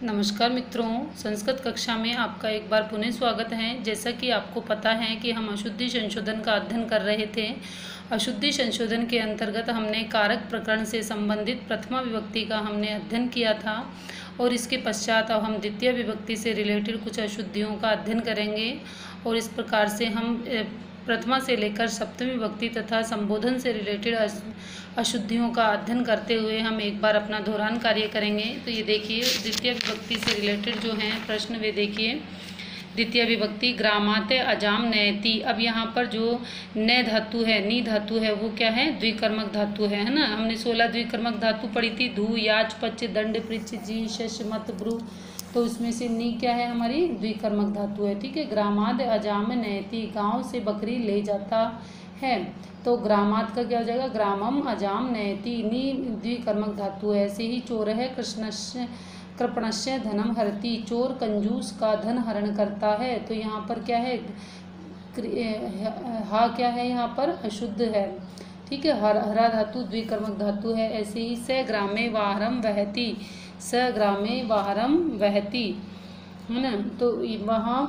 नमस्कार मित्रों, संस्कृत कक्षा में आपका एक बार पुनः स्वागत है। जैसा कि आपको पता है कि हम अशुद्धि संशोधन का अध्ययन कर रहे थे। अशुद्धि संशोधन के अंतर्गत हमने कारक प्रकरण से संबंधित प्रथमा विभक्ति का हमने अध्ययन किया था और इसके पश्चात अब हम द्वितीय विभक्ति से रिलेटेड कुछ अशुद्धियों का अध्ययन करेंगे। और इस प्रकार से हम प्रथमा से लेकर सप्तमी विभक्ति तथा संबोधन से रिलेटेड अशुद्धियों का अध्ययन करते हुए हम एक बार अपना दोहरान कार्य करेंगे। तो ये देखिए, द्वितीय विभक्ति से रिलेटेड जो हैं प्रश्न वे देखिए। द्वितीय विभक्ति ग्रामाते अजाम नयति। अब यहाँ पर जो न धातु है, नी धातु है, वो क्या है? द्विकर्मक धातु है ना। हमने 16 द्विकर्मक धातु पढ़ी थी। धू, याच, पच, दंड, पृच्छ, जी, शश, मत, ब्रू। तो उसमें से नी क्या है? हमारी द्विकर्मक धातु है। ठीक है। ग्रामाद अजाम नयति, गांव से बकरी ले जाता है। तो ग्रामाद का क्या हो जाएगा? ग्रामम अजाम नयति, नी द्विकर्मक धातु है। ऐसे ही चोर है कृष्णस्य कृपणस्य धनम हरति, चोर कंजूस का धन हरण करता है। तो यहाँ पर क्या है? हा क्या है? यहाँ पर अशुद्ध है। ठीक है। हरा धातु द्विकर्मक धातु है। ऐसे ही स ग्रामे वाहरम वहति, स ग्रामे वाहरम वहति, है ना। तो वहाँ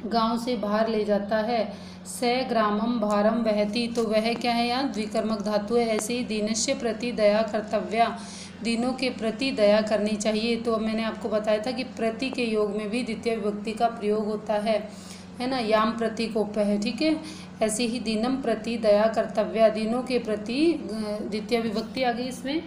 गांव से बाहर ले जाता है। स ग्रामम भारम वहति, तो वह क्या है? यहाँ द्विकर्मक धातु है। ऐसे ही दीनस्य प्रति दया कर्तव्या, दीनों के प्रति दया करनी चाहिए। तो मैंने आपको बताया था कि प्रति के योग में भी द्वितीय विभक्ति का प्रयोग होता है ना। याम प्रतीकोप है। ठीक है। ऐसे ही दीनम प्रति दया कर्तव्या, दीनों के प्रति द्वितीय विभक्ति आ गई इसमें।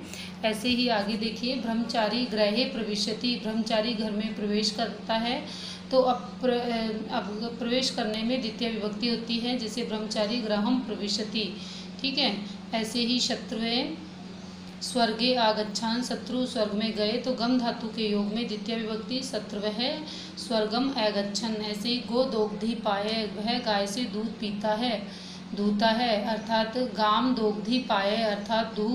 ऐसे ही आगे देखिए, ब्रह्मचारी गृहे प्रविशति, ब्रह्मचारी घर में प्रवेश करता है। तो अब प्रवेश करने में द्वितीय विभक्ति होती है, जैसे ब्रह्मचारी गृहम प्रविशति। ठीक है। ऐसे ही शत्रुवे स्वर्गे आगच्छान, शत्रु स्वर्ग में गए। तो गम धातु के योग में द्वितीय विभक्ति शत्रुवः स्वर्गम आगच्छन्। ऐसे ही गो दोग्धि पाये, वह गाय से दूध पीता है, दूता है, अर्थात गाम दोग्धि पाये अर्थात दू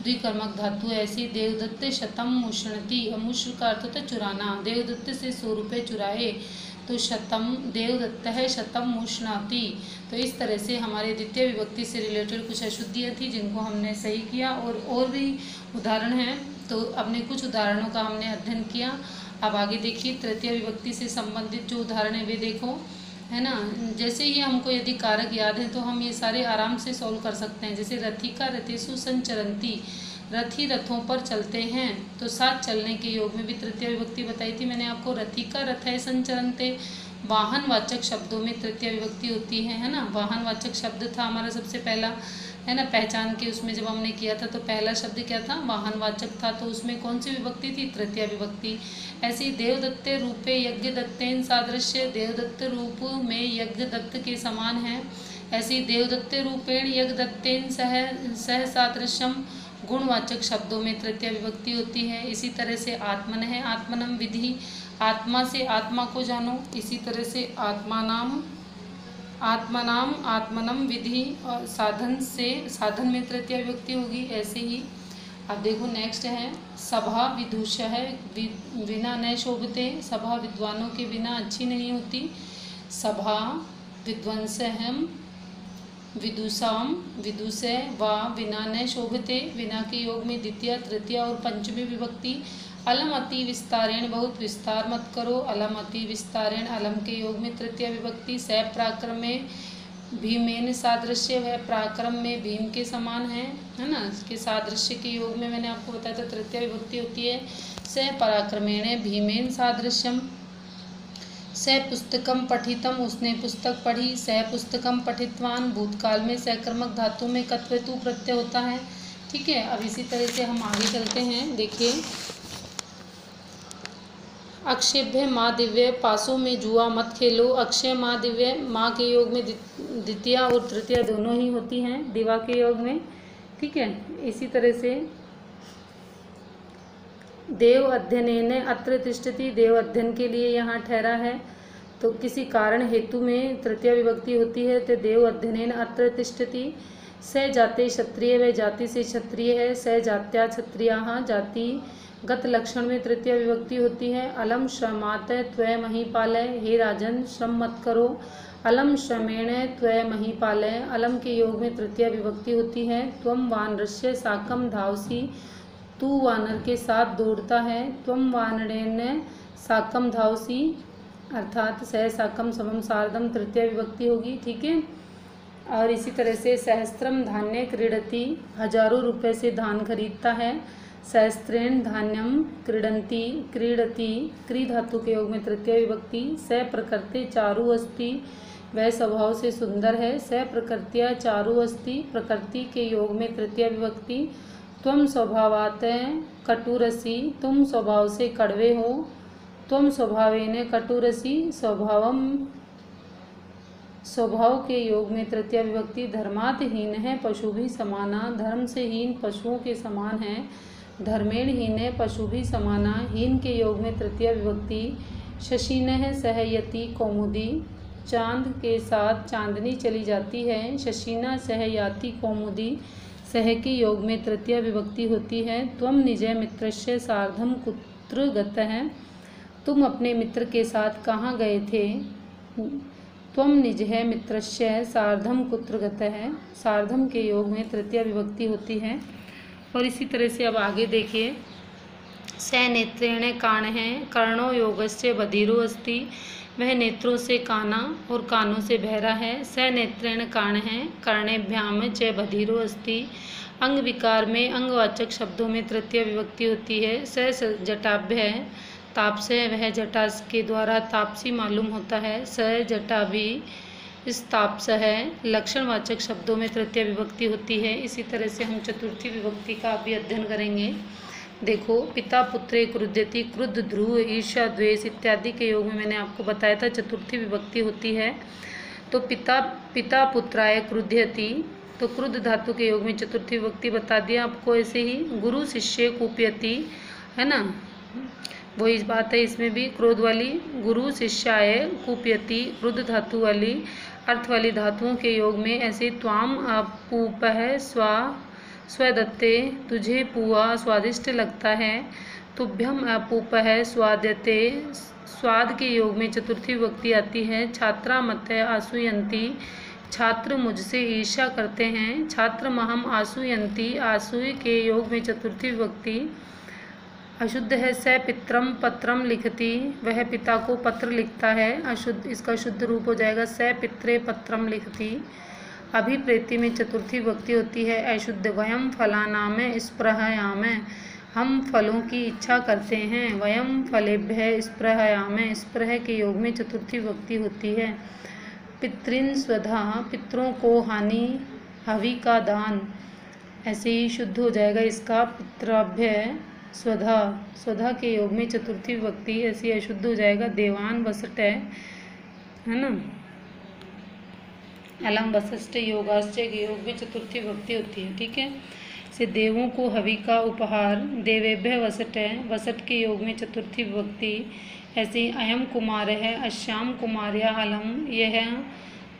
द्विकर्मक धातु। ऐसी देवदत्त शतम मुष्णति, मुष्ण का अर्थ होता है चुराना। देवदत्त से 100 रुपये चुराए, तो शतम देवदत्त है शतम मुष्णाति। तो इस तरह से हमारे द्वितीय विभक्ति से रिलेटेड कुछ अशुद्धियाँ थी जिनको हमने सही किया। और भी उदाहरण हैं, तो अपने कुछ उदाहरणों का हमने अध्ययन किया। अब आगे देखिए, तृतीय विभक्ति से संबंधित जो उदाहरण है वे देखो, है ना। जैसे ही हमको यदि कारक याद है तो हम ये सारे आराम से सॉल्व कर सकते हैं। जैसे रथिका रथेषु संचरन्ति, रथी रथों पर चलते हैं। तो साथ चलने के योग में भी तृतीय विभक्ति बताई थी मैंने आपको। रथिका रथय संचरन्ते, वाहनवाचक शब्दों में तृतीय विभक्ति होती है ना। वाहनवाचक शब्द था हमारा सबसे पहला, है ना। पहचान के उसमें जब हमने किया था तो पहला शब्द क्या था? वाहनवाचक था। तो उसमें कौन सी विभक्ति थी? तृतीय विभक्ति। ऐसे ही देवदत्ते रूपे यज्ञ दत्तेन सादृश्य, देवदत्त रूप में यज्ञ दत्त के समान है। ऐसे ही देवदत्ते रूपेण यज्ञ दत्तेन सह सादृश्यम, गुणवाचक शब्दों में तृतीय विभक्ति होती है। इसी तरह से आत्मन है, आत्मनम विधि, आत्मा से आत्मा को जानो। इसी तरह से आत्मानाम आत्मनम विधि, और साधन से साधन में तृतीय विभक्ति होगी। ऐसे ही अब देखो नेक्स्ट है, सभा विदुष है, बिना न शोभते, सभा विद्वानों के बिना अच्छी नहीं होती। सभा विद्वंसहम विदुषाम विदुषे व बिना न शोभते, बिना के योग में द्वितीय तृतीय और पंचमी विभक्ति। अलम अति विस्तारेण, बहुत विस्तार मत करो। अलम अति विस्तारेण, अलम के योग में तृतीय विभक्ति। स पराक्रम में भीमेन सादृश्य, वह पराक्रम में भीम के समान है ना। इसके सादृश्य के योग में मैंने आपको बताया था तृतीय विभक्ति होती है। स पराक्रमेण भीमेन सादृश्यम। स पुस्तकम पठितम, उसने पुस्तक पढ़ी। स पुस्तकम पठितवान, भूतकाल में सकर्मक धातु में कत्वेतु प्रत्यय होता है। ठीक है। अब इसी तरह से हम आगे चलते हैं। देखिए, अक्षेभ्य माँ दिव्य, पासों में जुआ मत खेलो। अक्षय माँ दिव्य, माँ के योग में द्वितीय और तृतीय दोनों ही होती हैं, दिवा के योग में। ठीक है। इसी तरह से देव अध्ययनेन अत्र तिष्ठति, देव अध्ययन के लिए यहाँ ठहरा है। तो किसी कारण हेतु में तृतीय विभक्ति होती है, तो देव अध्ययनेन अत्र तिष्ठति। स जाते क्षत्रिय, वह जाति से क्षत्रिय है। स जात्या क्षत्रियाः, जाति गत लक्षण में तृतीय विभक्ति होती है। अलम श्रमात त्वय महीपालय, हे राजन श्रम मत करो। अलम श्रमेण त्वय महीपालय, अलम के योग में तृतीय विभक्ति होती है। त्वम वानरस्य साकम धावसी, तू वानर के साथ दौड़ता है। त्वम वानरेण साकम धावसी, अर्थात सह साकम समम सार्धम तृतीय विभक्ति होगी। ठीक है। और इसी तरह से सहस्त्रम धान्य क्रीडति, हजारों रुपए से धान खरीदता है। सहस्त्रेण धान्यम क्रीडंती, क्रीडति क्री धातु के योग में तृतीय विभक्ति। स प्रकृति चारु अस्ति, वह स्वभाव से सुंदर है। स प्रकृत्या चारु अस्ति, प्रकृति के योग में तृतीय विभक्ति। त्वम स्वभावात कटुरसी, तुम स्वभाव से कड़वे हो। त्वम स्वभावेन कटुरसी, स्वभाव के योग में तृतीय विभक्ति। धर्मात हीन है पशु भी समाना, धर्म से हीन पशुओं के समान है। धर्मेण हीन है पशु भी समाना, हीन के योग में तृतीय विभक्ति। शशिनः सहयति कौमुदी, चांद के साथ चांदनी चली जाती है। शशिना सहयाति कौमुदी, सह के योग में तृतीय विभक्ति होती है। त्वम निजय मित्रस्य सार्धम कुत्र गतः, तुम अपने मित्र के साथ कहाँ गए थे। त्वम निजः मित्रस्य सार्धम कुत्र गतः, सार्धम के योग में तृतीय विभक्ति होती है। और इसी तरह से अब आगे देखिए। स नेत्रेण काणः, कर्णो योगस्य बधिरो अस्ति, वह नेत्रों से काना और कानों से बहरा है। स नेत्रेण काणः कर्णेभ्याम च बधिरो अस्ति, अंग विकार में अंगवाचक शब्दों में तृतीय विभक्ति होती है। स जटाभ्य तापसे, वह जटा के द्वारा तापसी मालूम होता है। स जटा भी इस तापस है, लक्षणवाचक शब्दों में तृतीय विभक्ति होती है। इसी तरह से हम चतुर्थी विभक्ति का भी अध्ययन करेंगे। देखो, पिता पुत्रे क्रुध्यति, क्रुद्ध ध्रुव ईर्ष्या द्वेष इत्यादि के योग में मैंने आपको बताया था चतुर्थी विभक्ति होती है। तो पिता पुत्राय क्रुध्यति, तो क्रुद्ध धातु के योग में चतुर्थी विभक्ति बता दिया आपको। ऐसे ही गुरु शिष्य कूप्यति, है ना, वही बात है इसमें भी, क्रोध वाली। गुरु शिष्याय कूप्यति क्रुद्ध धातु वाली। अर्थ वाली धातुओं के योग में ऐसे त्वाम अपूपः स्वदत्ते, तुझे पुआ स्वादिष्ट लगता है। तुभ्यम अपूपः स्वाद्यते, स्वाद के योग में चतुर्थी विभक्ति आती है। छात्रा मत आसूयंती, छात्र मुझसे ईर्ष्या करते हैं। छात्र महम आसूयंती, आसूय के योग में चतुर्थी विभक्ति। अशुद्ध है स पित्रम पत्रम लिखती, वह पिता को पत्र लिखता है। अशुद्ध, इसका शुद्ध रूप हो जाएगा स पित्रे पत्रम लिखती। अभिप्रेति में चतुर्थी विभक्ति होती है। अशुद्ध वयम फलानाम स्पृहयाम, हम फलों की इच्छा करते हैं। वयम फलेभ्य स्पृहयाम, स्पृह के योग में चतुर्थी विभक्ति होती है। पितृन स्वधा, पितरों को हानि, हवि का दान, ऐसे ही शुद्ध हो जाएगा इसका। पितराभ्य स्वधा, स्वधा के योग में चतुर्थी विभक्ति, ऐसी अशुद्ध हो जाएगा। देवान वसट है ना, अलम वसष्ट योगाश्चर्य के योग में चतुर्थी विभक्ति होती है। ठीक है। से देवों को हवि का उपहार, देवेभ्य वसट है, वसट के योग में चतुर्थी विभक्ति। ऐसे ही अयम कुमार है, अश्याम कुमार्या अलम, यह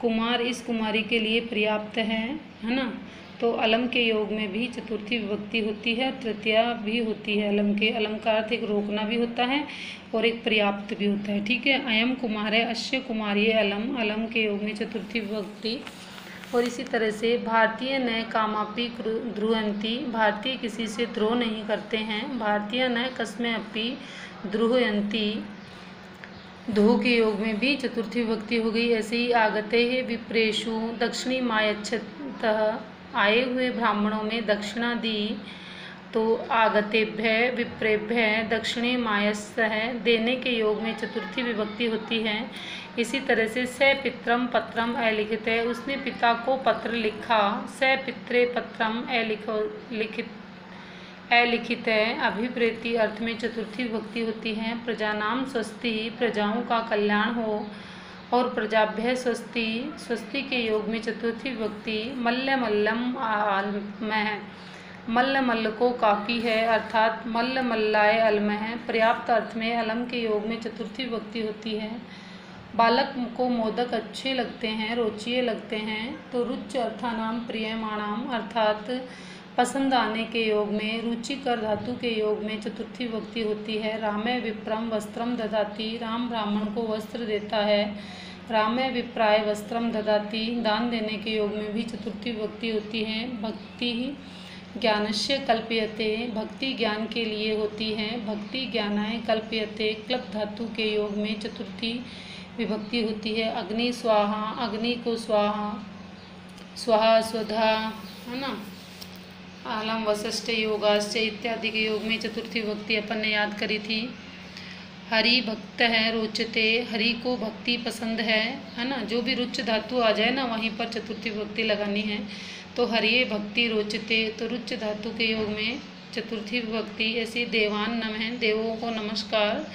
कुमार इस कुमारी के लिए पर्याप्त है ना। तो अलम के योग में भी चतुर्थी विभक्ति होती है, तृतीया भी होती है। अलम के, अलम का अर्थ एक रोकना भी होता है और एक पर्याप्त भी होता है। ठीक है। अयम कुमार है, अश्य कुमारी अलम, अलम के योग में चतुर्थी विभक्ति। और इसी तरह से भारतीय न कामापि ध्रुवंती, भारतीय किसी से द्रोह नहीं करते हैं। भारतीय न कस्में अपि ध्रुवयंती, धो के योग में भी चतुर्थी विभक्ति हो गई। ऐसे ही आगते है विप्रेशु दक्षिणी मायच्छतः, आए हुए ब्राह्मणों ने दक्षिणा दी। तो आगतेभ्य विप्रेभ्य दक्षिणे मायस्स है, देने के योग में चतुर्थी विभक्ति होती है। इसी तरह से स पित्रम पत्रम अलिखित है, उसने पिता को पत्र लिखा। स पित्रे पत्रम अलिखित है, अभिप्रेति अर्थ में चतुर्थी विभक्ति होती है। प्रजानाम स्वस्ति, प्रजाओं का कल्याण हो। और प्रजाभ्य स्वस्ति, स्वस्ति के योग में चतुर्थी विभक्ति। मल्ल मल्लम आलमः, मल्ल मल्ल को काफ़ी है, अर्थात मल्ल मल्लाय अलम है, पर्याप्त अर्थ में अलम के योग में चतुर्थी विभक्ति होती है। बालक को मोदक अच्छे लगते हैं, रोचिये लगते हैं। तो रुच अर्थानाम प्रियमाणाम, अर्थात पसंद आने के योग में। रुचिकर धातु के योग में चतुर्थी विभक्ति होती है। रामे विप्रम वस्त्रम ददाति, राम ब्राह्मण को वस्त्र देता है। रामे विप्राय वस्त्रम ददाति, दान देने के योग में भी चतुर्थी विभक्ति होती है। भक्ति ज्ञानस्य कल्प्यते, भक्ति ज्ञान के लिए होती है। भक्ति ज्ञानाय कल्प्यते, क्लप धातु के योग में चतुर्थी विभक्ति होती है। अग्नि स्वाहा, अग्नि को स्वाहा, स्वाहा स्वधा, है ना। आलम वशिष्ठ योगाश्च इत्यादि के योग में चतुर्थी विभक्ति अपन ने याद करी थी। हरि भक्त है रोचते, हरि को भक्ति पसंद है ना। जो भी रुच धातु आ जाए ना वहीं पर चतुर्थी विभक्ति लगानी है। तो हरिये भक्ति रोचते, तो रुच धातु के योग में चतुर्थी विभक्ति। ऐसी देवान नमः, देवों को नमस्कार,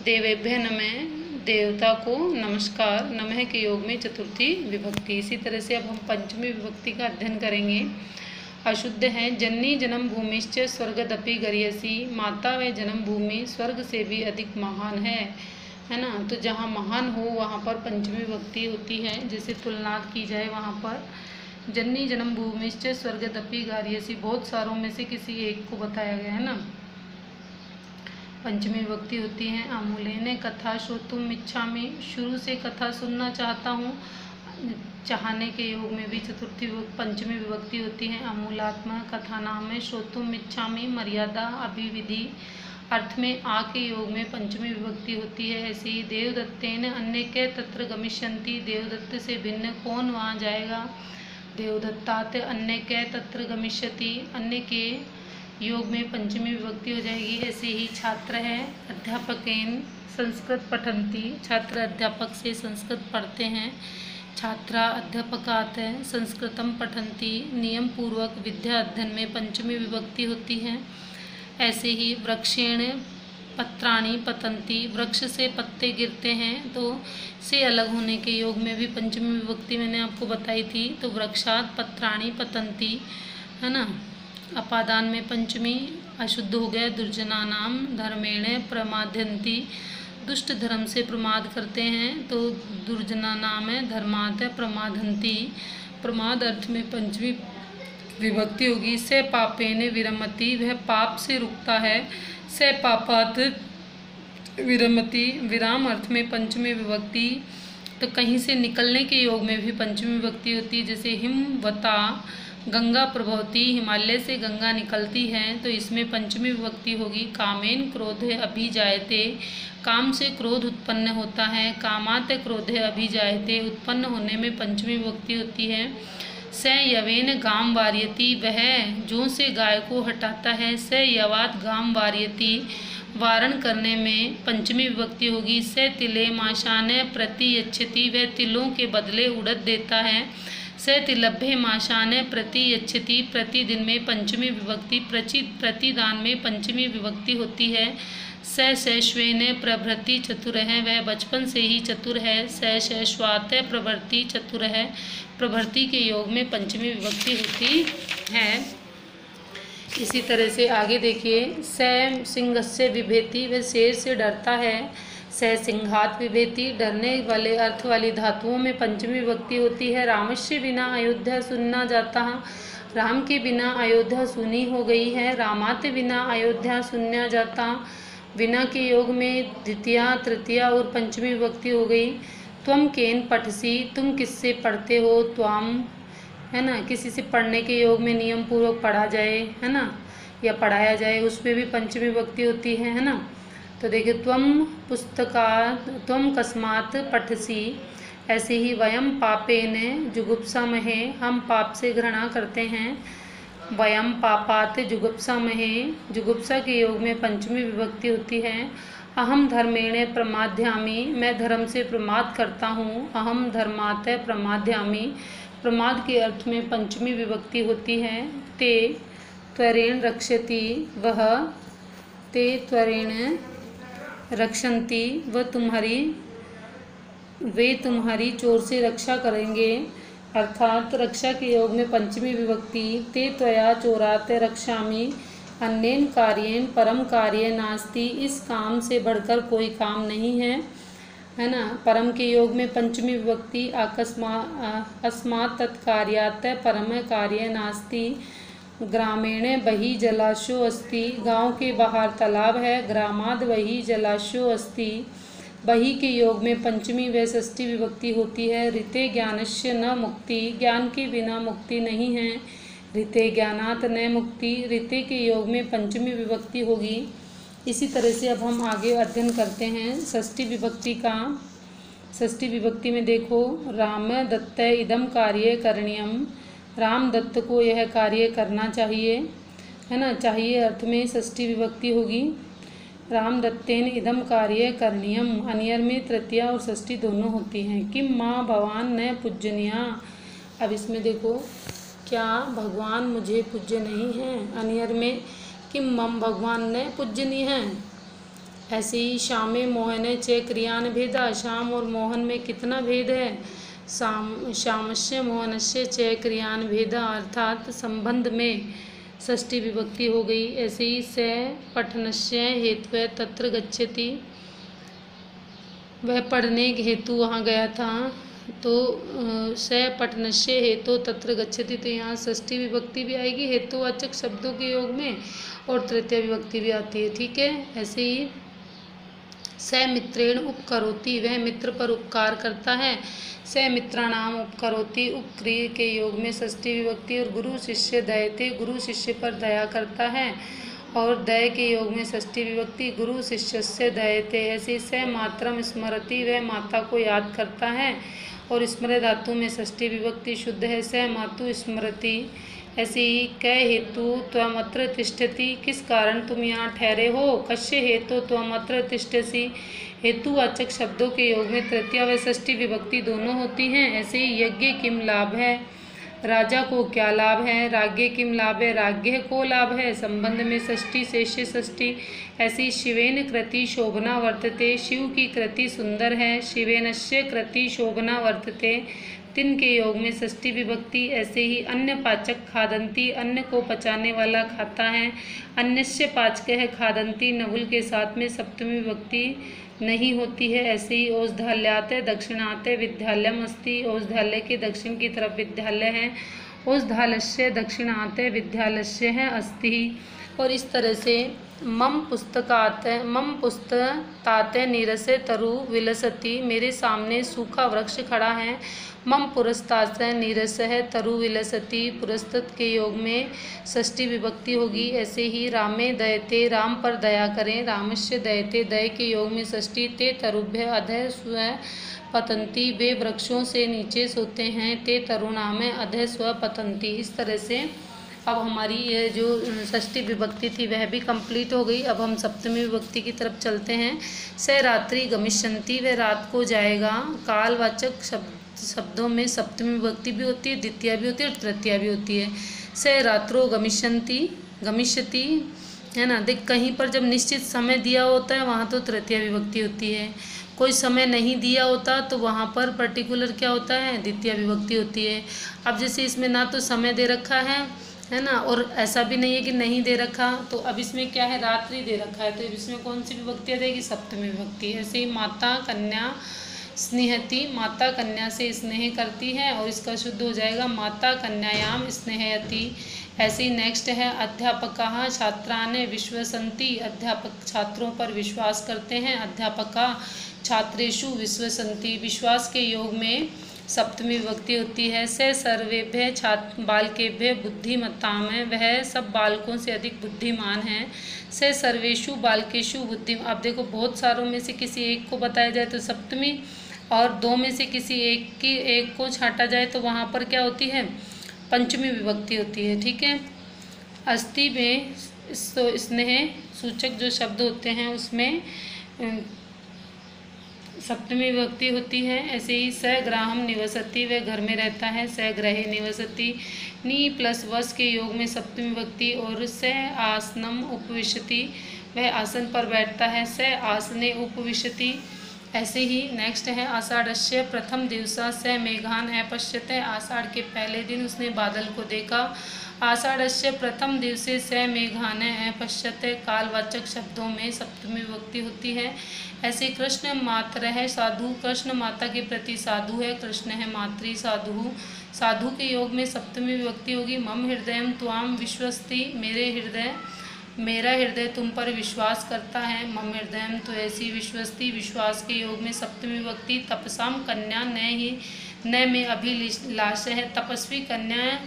देवेभ्य नमः, देवता को नमस्कार, नमः के योग में चतुर्थी विभक्ति। इसी तरह से अब हम पंचमी विभक्ति का अध्ययन करेंगे। अशुद्ध है, जननी जन्म भूमिश्च स्वर्गदपि गर्यसी, माता व जन्म भूमि स्वर्ग से भी अधिक महान है ना। तो जहाँ महान हो वहाँ पर पंचमी विभक्ति होती है। जैसे तुलनात की जाए वहाँ पर जननी जन्म भूमिश्च स्वर्गदपि गर्यसी, बहुत सारों में से किसी एक को बताया गया है ना। पंचमी विभक्ति होती है। आमूलेन कथा श्रोतुम इच्छामि, शुरू से कथा सुनना चाहता हूँ, चाहने के योग में भी चतुर्थी पंचमी विभक्ति होती है। अमूलात्म कथा नाम में श्रोतुम इच्छामि, मर्यादा अभिविधि अर्थ में आ के योग में पंचमी विभक्ति होती है। ऐसे ही देवदत्तेन अन्य के तत्र गमिष्यन्ति, देवदत्त से भिन्न कौन वहाँ जाएगा। देवदत्तात अन्य के तत्र गमिष्यति, अन्य के योग में पंचमी विभक्ति हो जाएगी। ऐसे ही छात्र है, अध्यापकेन संस्कृत पठन्ति, छात्र अध्यापक से संस्कृत पढ़ते हैं। छात्रा अध्यापकात् संस्कृतम पठन्ति, नियम पूर्वक विद्या अध्ययन में पंचमी विभक्ति होती है। ऐसे ही वृक्षेण पत्राणि पतन्ति, वृक्ष से पत्ते गिरते हैं, तो से अलग होने के योग में भी पंचमी विभक्ति मैंने आपको बताई थी। तो वृक्षात् पत्राणि पतन्ति, है ना। अपादान में पंचमी अशुद्ध हो गया। दुर्जनानाम धर्मेण प्रमाद्यन्ति, दुष्ट धर्म से प्रमाद करते हैं, तो दुर्जना नाम है धर्मात प्रमादंती, प्रमाद अर्थ में पंचमी विभक्ति होगी। से पापेन विरमति, वह पाप से रुकता है। से पापात विरमति, विराम अर्थ में पंचमी विभक्ति। तो कहीं से निकलने के योग में भी पंचमी विभक्ति होती है। जैसे हिमवता गंगा प्रभवती, हिमालय से गंगा निकलती है, तो इसमें पंचमी विभक्ति होगी। कामेन क्रोधे अभिजायते, काम से क्रोध उत्पन्न होता है। कामात क्रोधे अभिजायते, उत्पन्न होने में पंचमी विभक्ति होती है। स यवेन गाम वार्यति, वह जो से गाय को हटाता है। स यवात गाम वार्यति, वारण करने में पंचमी विभक्ति होगी। स तिले माशान प्रति यच्छति, वह तिलों के बदले उड़द देता है। स तिलभ्य माशान प्रति यच्छति, प्रतिदिन में पंचमी विभक्ति। प्रतिदान में पंचमी विभक्ति होती है। स शैश्वेन प्रभृति चतुर है, वह बचपन से ही चतुर है। स शैश्वात प्रभृति चतुर है, प्रभृति के योग में पंचमी विभक्ति होती है। इसी तरह से आगे देखिए। स सिंहस्य विभेति, वह शेर से डरता है। स सिंहात विभेति, डरने वाले अर्थ वाली धातुओं में पंचमी विभक्ति होती है। रामस्य बिना अयोध्या सुनना जाता है, राम के बिना अयोध्या सुनी हो गई है। रामात बिना अयोध्या सुनना जाता, बिना के योग में द्वितीया तृतीया और पंचमी विभक्ति हो गई। त्वम केन पठसी, तुम किससे पढ़ते हो। त्वाम, है ना, किसी से पढ़ने के योग में नियम पूर्वक पढ़ा जाए, है ना, या पढ़ाया जाए, उसमें भी पंचमी विभक्ति होती है ना। तो देखिए त्वम पुस्तकात्, त्वम कस्मात् पठसी। ऐसे ही वयम पापेन जुगुप्सामहे, हम पाप से घृणा करते हैं। वयम पापात जुगुप्सामहे, जुगुप्सा के योग में पंचमी विभक्ति होती है। अहम धर्मेण प्रमाद्यामि, मैं धर्म से प्रमाद करता हूँ। अहम धर्मात प्रमाद्यामि, प्रमाद के अर्थ में पंचमी विभक्ति होती है। ते त्वरेण रक्षति, वह ते त्वरेण रक्षन्ति, वे तुम्हारी चोर से रक्षा करेंगे। अर्थात रक्षा के योग में पंचमी विभक्ति। ते त्वया चोरात रक्षामि, अन्येन कार्येन परम कार्य नास्ति, इस काम से बढ़कर कोई काम नहीं है ना। परम के योग में पंचमी विभक्ति। अस्मात् तत्कार्यात् परम कार्य नास्ति। ग्रामीण बहि जलाशो अस्ति, गांव के बाहर तालाब है। ग्रामाद बहि जलाशो अस्ति, बहि के योग में पंचमी व षष्ठी विभक्ति होती है। ऋते ज्ञानस्य न मुक्ति, ज्ञान के बिना मुक्ति नहीं है। ऋते ज्ञानात न मुक्ति, ऋते के योग में पंचमी विभक्ति होगी। इसी तरह से अब हम आगे अध्ययन करते हैं षष्ठी विभक्ति का। षष्ठी विभक्ति में देखो, राम दत्त इदम कार्य करणीयम, राम दत्त को यह कार्य करना चाहिए, है ना। चाहिए अर्थ में षष्ठी विभक्ति होगी। राम दत्तेन इदम कार्य करणीयम, अनियर में तृतीया और षष्ठी दोनों होती हैं। किम माँ भगवान न पूजनीया, अब इसमें देखो, क्या भगवान मुझे पूज्य नहीं हैं, अनियर में किम मम भगवान न पूजनीय हैं। ऐसे ही श्यामे मोहने चे क्रियान भेदा, श्याम और मोहन में कितना भेद है। श्यामस्य मोहनस्य चे क्रियान भेदा, अर्थात संबंध में षष्ठी विभक्ति हो गई। ऐसे ही से पठनस्य हेतु तत्र गच्छति, वह पढ़ने के हेतु वहाँ गया था, तो से पठनस्य हेतु तत्र गच्छति, तो यहाँ षष्ठी विभक्ति भी आएगी हेतुवाचक शब्दों के योग में, और तृतीय विभक्ति भी आती है, ठीक है। ऐसे ही स मित्रेण उपकरोति, वह मित्र पर उपकार करता है। स मित्राणाम उपकरोति, उपक्रिय के योग में षष्ठी विभक्ति। और गुरु शिष्य दयते, गुरु शिष्य पर दया करता है, और दय के योग में षष्ठी विभक्ति। गुरु शिष्य से दयते, ऐसे स मातरम स्मरति, वह माता को याद करता है, और स्मृत धातु में षष्ठी विभक्ति शुद्ध है। स मातु स्मरति। ऐसे ही कै हेतु त्वमत्र तिष्ठति, किस कारण तुम यहाँ ठहरे हो। कस्य हेतु त्वमत्र तिष्ठसि, हेतुवाचक शब्दों के योग में तृतीया व षष्ठी विभक्ति दोनों होती हैं। ऐसे ही यज्ञ किम लाभ है, राजा को क्या लाभ है। राज्ञ किम लाभ है, राज्ञ को लाभ है। संबंध में षष्ठी शेष्य षष्ठी। ऐसी शिवेन कृति शोभना वर्तते, शिव की कृति सुंदर है। शिवेनस्य कृति शोभना वर्तते, तिन के योग में षष्ठी विभक्ति। ऐसे ही अन्य पाचक खादंती, अन्न को पचाने वाला खाता है। अन्यस्य पाचकः खादंती, नवुल के साथ में सप्तमी विभक्ति नहीं होती है। ऐसे ही औषधालयाते दक्षिणाते विद्यालयम अस्ति, औषधालय के दक्षिण की तरफ विद्यालय है। औषधालस्य दक्षिणाते विद्यालस्य है अस्ति। और इस तरह से मम पुस्तकाते नीरसे तरु विलसति, मेरे सामने सूखा वृक्ष खड़ा है। मम पुरस्तात् नीरस है तरु विलसति, पुरस्तत के योग में षष्ठी विभक्ति होगी। ऐसे ही रामे दयते, राम पर दया करें। रामस्य दयते, दय के योग में षष्ठी। ते तरुभ्य अधः स्व पतंती, वे वृक्षों से नीचे सोते हैं। ते तरुणामे अधः स्व पतंती। इस तरह से अब हमारी ये जो षष्ठी विभक्ति थी वह भी कंप्लीट हो गई। अब हम सप्तमी विभक्ति की तरफ चलते हैं। स रात्रि गमिष्यन्ति, वह रात को जाएगा। कालवाचक शब्दों में सप्तमी विभक्ति भी होती है, द्वितीया भी होती है और तृतीया भी होती है। स रात्रो गमिष्यन्ति, गमिष्यति, है ना। देख, कहीं पर जब निश्चित समय दिया होता है वहाँ तो तृतीया विभक्ति होती है। कोई समय नहीं दिया होता तो वहाँ पर पर्टिकुलर क्या होता है, द्वितीया विभक्ति होती है। अब जैसे इसमें ना तो समय दे रखा है ना, और ऐसा भी नहीं है कि नहीं दे रखा, तो अब इसमें क्या है, रात्रि दे रखा है, तो इसमें कौन सी विभक्ति आ जाएगी, सप्तमी विभक्ति। ऐसे ही माता कन्या स्नेहति, माता कन्या से स्नेह करती है, और इसका शुद्ध हो जाएगा माता कन्यायाम स्नेहयति। ऐसे ही नेक्स्ट है अध्यापकाः छात्रान् विश्वसन्ति, अध्यापक छात्रों पर विश्वास करते हैं। अध्यापका छात्रेषु विश्वसन्ति, विश्वास के योग में सप्तमी विभक्ति होती है। से सर्वेभ्य बालकेभ्य बुद्धिमत्ताम, वह सब बालकों से अधिक बुद्धिमान है। से सर्वेषु बालकेषु बुद्धि, अब देखो बहुत सारों में से किसी एक को बताया जाए तो सप्तमी, और दो में से किसी एक को छांटा जाए तो वहाँ पर क्या होती है, पंचमी विभक्ति होती है, ठीक है। अस्ति में स्नेह सूचक जो शब्द होते हैं उसमें सप्तमी विभक्ति होती है। ऐसे ही स ग्राहम निवसति, वह घर में रहता है। स ग्रहे निवसति, नी प्लस वस के योग में सप्तमी विभक्ति। और स आसनम उपविशति, वह आसन पर बैठता है। स आसने उपविशति। ऐसे ही नेक्स्ट है आषाढ़स्य प्रथम दिवसा स मेघान अपश्यत, आषाढ़ के पहले दिन उसने बादल को देखा। आषाढ़स्य प्रथम दिवसे स मेघान अपश्यत, कालवाचक शब्दों में सप्तमी विभक्ति होती है। ऐसे कृष्ण मात्र है साधु, कृष्ण माता के प्रति साधु है। कृष्ण है मातृ साधु, साधु के योग में सप्तमी विभक्ति होगी। मम हृदयम त्वाम विश्वस्ति, मेरा हृदय तुम पर विश्वास करता है। मम हृदयम तो ऐसी विश्वस्ति, विश्वास के योग में सप्तमी विभक्ति। तपसाम कन्या न में अभिलाष है, तपस्वी कन्या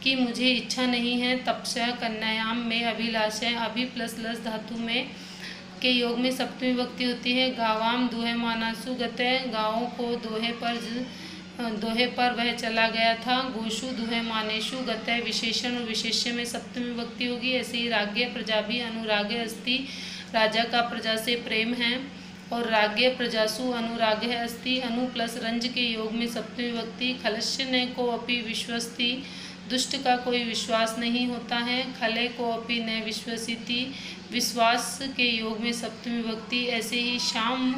कि मुझे इच्छा नहीं है। तपस्या कन्यायाम में अभिलाषा, अभि प्लस लस धातु में के योग में सप्तमी विभक्ति होती है। गावाम दुहेमानासु गते, गाँवों को दोहे पर वह चला गया था। गोशु दुहेमानेशु गते, विशेषण और विशेष्य में सप्तमी विभक्ति होगी। ऐसे ही राज्ञ प्रजा भी अनुरागे अस्ति, राजा का प्रजा से प्रेम है। और राज्ञ प्रजासु अनुरागे अस्ति, अनु प्लस रंज के योग में सप्तमी विभक्ति। खलस्य ने को अपि विश्वस्ति, दुष्ट का कोई विश्वास नहीं होता है। खले को अपि न विश्वसिति, विश्वास के योग में सप्तमी विभक्ति। ऐसे ही श्याम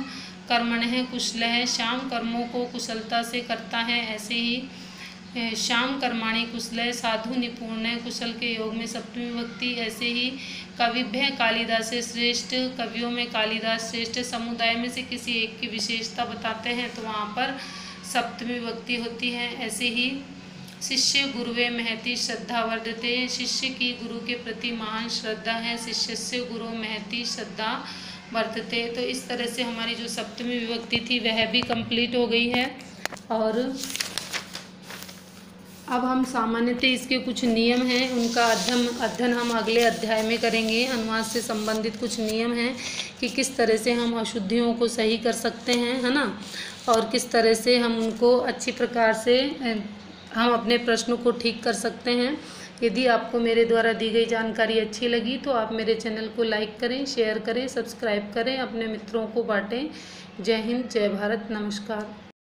कर्मणः कुशलः, श्याम कर्मों को कुशलता से करता है। ऐसे ही श्याम कर्माणि कुशलः, साधु निपुण कुशल के योग में सप्तमी विभक्ति। ऐसे ही कविभ्य कालिदास श्रेष्ठ, कवियों में कालिदास श्रेष्ठ। समुदाय में से किसी एक की विशेषता बताते हैं तो वहाँ पर सप्तमी विभक्ति होती है। ऐसे ही शिष्य गुरुवे महति श्रद्धा वर्धते, शिष्य की गुरु के प्रति महान श्रद्धा है। शिष्यस्य गुरु महति श्रद्धा वर्धते। तो इस तरह से हमारी जो सप्तमी विभक्ति थी वह भी कंप्लीट हो गई है। और अब हम सामान्यतः इसके कुछ नियम हैं, उनका अध्ययन हम अगले अध्याय में करेंगे। अनुवाद से संबंधित कुछ नियम हैं कि किस तरह से हम अशुद्धियों को सही कर सकते हैं, है ना, और किस तरह से हम उनको अच्छी प्रकार से हम अपने प्रश्नों को ठीक कर सकते हैं। यदि आपको मेरे द्वारा दी गई जानकारी अच्छी लगी तो आप मेरे चैनल को लाइक करें, शेयर करें, सब्सक्राइब करें, अपने मित्रों को बांटें। जय हिंद, जय भारत, नमस्कार।